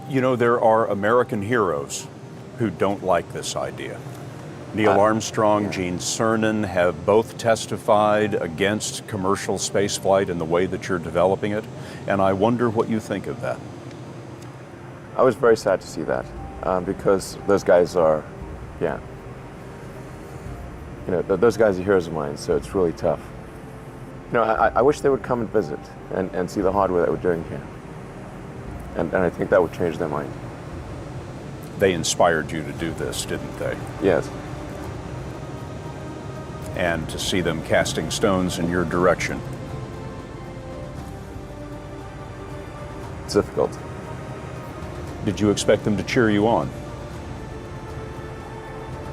You know, there are American heroes who don't like this idea. Neil Armstrong, Gene Cernan have both testified against commercial spaceflight in the way that you're developing it, and I wonder what you think of that. I was very sad to see that, because those guys are, those guys are heroes of mine, so it's really tough. I wish they would come and visit and see the hardware that we're doing here. And I think that would change their mind. They inspired you to do this, didn't they? Yes. And to see them casting stones in your direction. It's difficult. Did you expect them to cheer you on?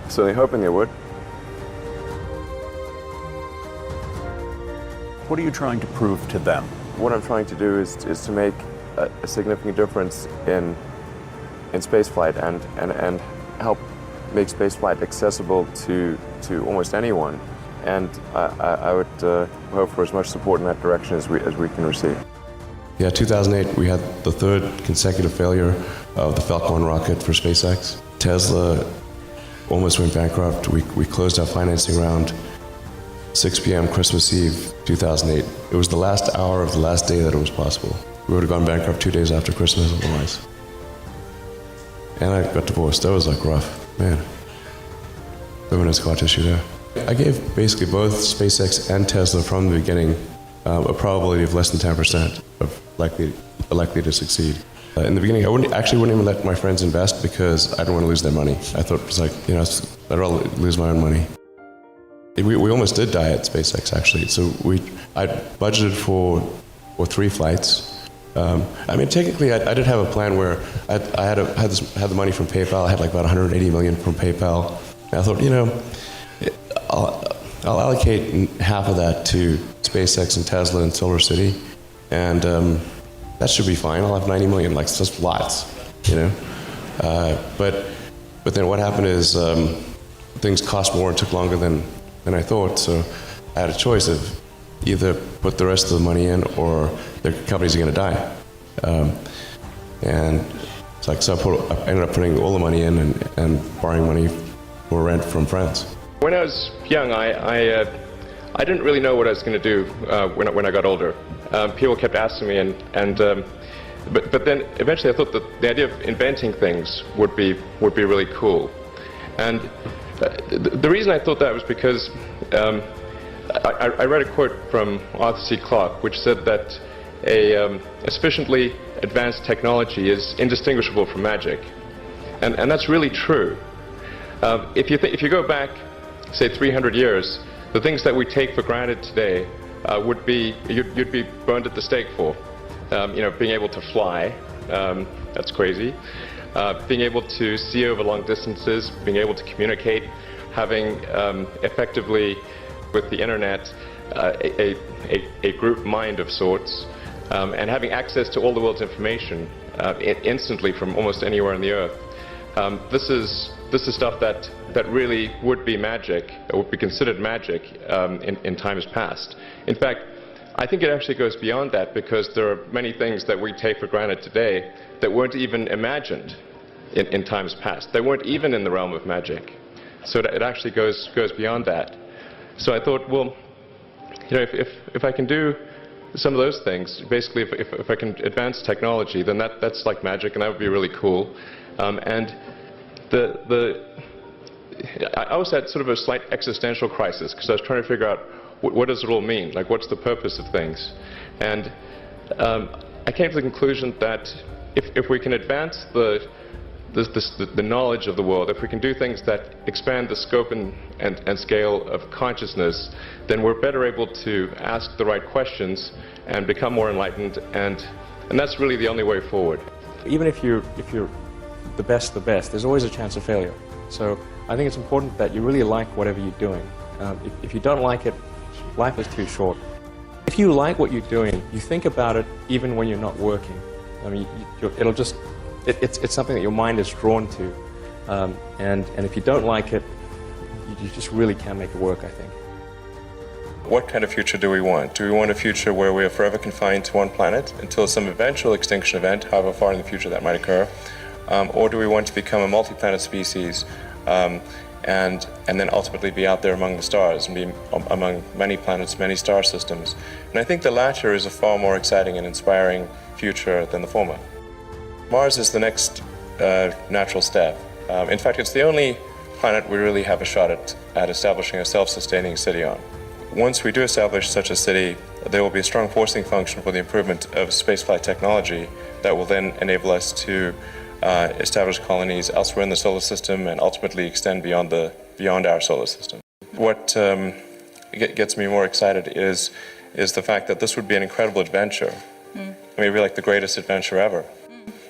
So they're hoping they would. What are you trying to prove to them? What I'm trying to do is to make a significant difference in spaceflight and help make spaceflight accessible to almost anyone. And I would hope for as much support in that direction as we can receive. Yeah, 2008, we had the third consecutive failure of the Falcon 9 rocket for SpaceX. Tesla almost went bankrupt. We closed our financing round 6 p.m. Christmas Eve, 2008. It was the last hour of the last day that it was possible. We would have gone bankrupt 2 days after Christmas otherwise. And I got divorced. That was like rough, man. Living in scar tissue there. I gave basically both SpaceX and Tesla from the beginning a probability of less than 10% of likely to succeed. In the beginning, I wouldn't even let my friends invest because I didn't want to lose their money. I thought it was like, I'd rather lose my own money. We almost did die at SpaceX actually. So I budgeted for 3 flights. Technically, I did have a plan where I had the money from PayPal. I had like about 180 million from PayPal. And I thought, I'll allocate half of that to SpaceX and Tesla and Silver City, and that should be fine. I'll have 90 million, like just lots, But then what happened is things cost more and took longer than I thought. So I had a choice of either put the rest of the money in or the companies are going to die. And it's like, so I ended up putting all the money in and borrowing money for rent from friends. When I was young, I didn't really know what I was going to do when I got older. People kept asking me, but then eventually I thought that the idea of inventing things would be really cool. And the reason I thought that was because I read a quote from Arthur C. Clarke, which said that a sufficiently advanced technology is indistinguishable from magic, and that's really true. If you go back, say 300 years, the things that we take for granted today would be you'd be burned at the stake for. Being able to fly, that's crazy. Being able to see over long distances, being able to communicate, having effectively with the internet a group mind of sorts, and having access to all the world's information instantly from almost anywhere on the earth. This is stuff that really would be magic, or would be considered magic in times past. In fact, I think it actually goes beyond that, because there are many things that we take for granted today that weren't even imagined in times past. They weren't even in the realm of magic. So it actually goes beyond that. So I thought, well, if I can do some of those things, basically if I can advance technology, then that's like magic, and that would be really cool. I also had sort of a slight existential crisis, because I was trying to figure out what does it all mean? Like, what's the purpose of things? And I came to the conclusion that if we can advance the knowledge of the world, if we can do things that expand the scope and scale of consciousness, then we're better able to ask the right questions and become more enlightened, and that's really the only way forward. Even if you're the best, there's always a chance of failure. So I think it's important that you really like whatever you're doing. If you don't like it, life is too short. If you like what you're doing, you think about it even when you're not working. I mean, it's something that your mind is drawn to. And if you don't like it, you just really can't make it work, I think. What kind of future do we want? Do we want a future where we are forever confined to one planet until some eventual extinction event, however far in the future that might occur? Or do we want to become a multi-planet species and then ultimately be out there among the stars and be among many planets, many star systems? And I think the latter is a far more exciting and inspiring future than the former. Mars is the next natural step. In fact, it's the only planet we really have a shot at establishing a self-sustaining city on. Once we do establish such a city, there will be a strong forcing function for the improvement of spaceflight technology that will then enable us to establish colonies elsewhere in the solar system and ultimately extend beyond our solar system. What gets me more excited is the fact that this would be an incredible adventure. I mean, it would be like the greatest adventure ever.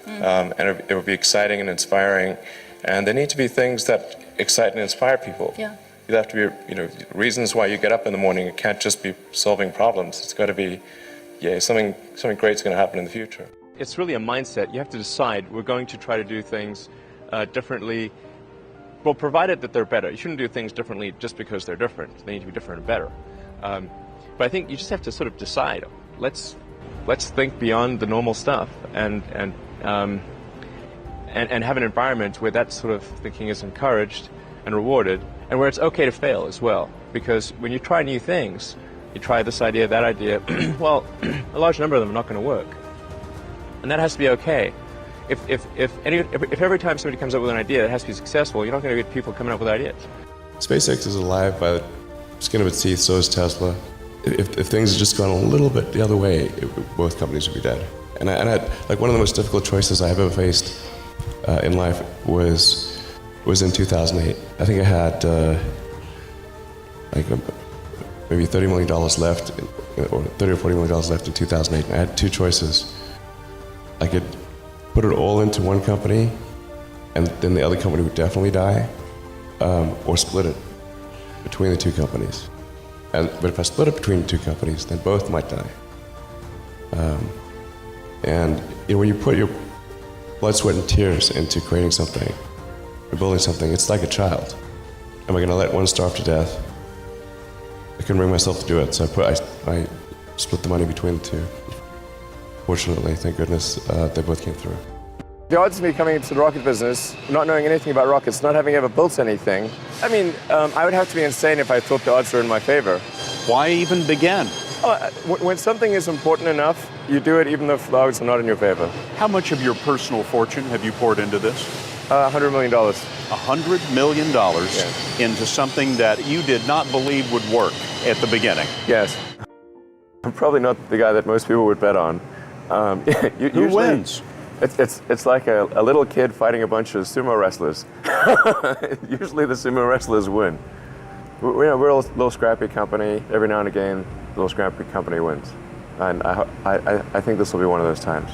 And it would be exciting and inspiring. And there need to be things that excite and inspire people. Yeah. There have to be, reasons why you get up in the morning. It can't just be solving problems. It's got to be, something great's going to happen in the future. It's really a mindset. You have to decide, we're going to try to do things differently, well, provided that they're better. You shouldn't do things differently just because they're different. They need to be different and better. But I think you just have to sort of decide, let's think beyond the normal stuff and have an environment where that sort of thinking is encouraged and rewarded, and where it's okay to fail as well. Because when you try new things, you try this idea, that idea, well, a large number of them are not going to work. And that has to be okay. If every time somebody comes up with an idea that has to be successful, you're not going to get people coming up with ideas. SpaceX is alive by the skin of its teeth, so is Tesla. If things had just gone a little bit the other way, both companies would be dead. And I had, like, one of the most difficult choices I have ever faced in life was in 2008. I think I had maybe $30 million left, or $30 or $40 million left in 2008. And I had two choices. I could put it all into one company, and then the other company would definitely die, or split it between the two companies. But if I split it between the two companies, then both might die. And when you put your blood, sweat, and tears into creating something, or building something, it's like a child. Am I going to let one starve to death? I couldn't bring myself to do it, so I split the money between the two. Fortunately, thank goodness, they both came through. The odds of me coming into the rocket business, not knowing anything about rockets, not having ever built anything, I mean, I would have to be insane if I thought the odds were in my favor. Why even begin? When something is important enough, you do it even if the odds are not in your favor. How much of your personal fortune have you poured into this? $100 million. $100 million into something that you did not believe would work at the beginning. Yes. I'm probably not the guy that most people would bet on. Who wins? It's like a little kid fighting a bunch of sumo wrestlers. Usually the sumo wrestlers win. We're a little scrappy company. Every now and again, a little scrappy company wins. And I think this will be one of those times.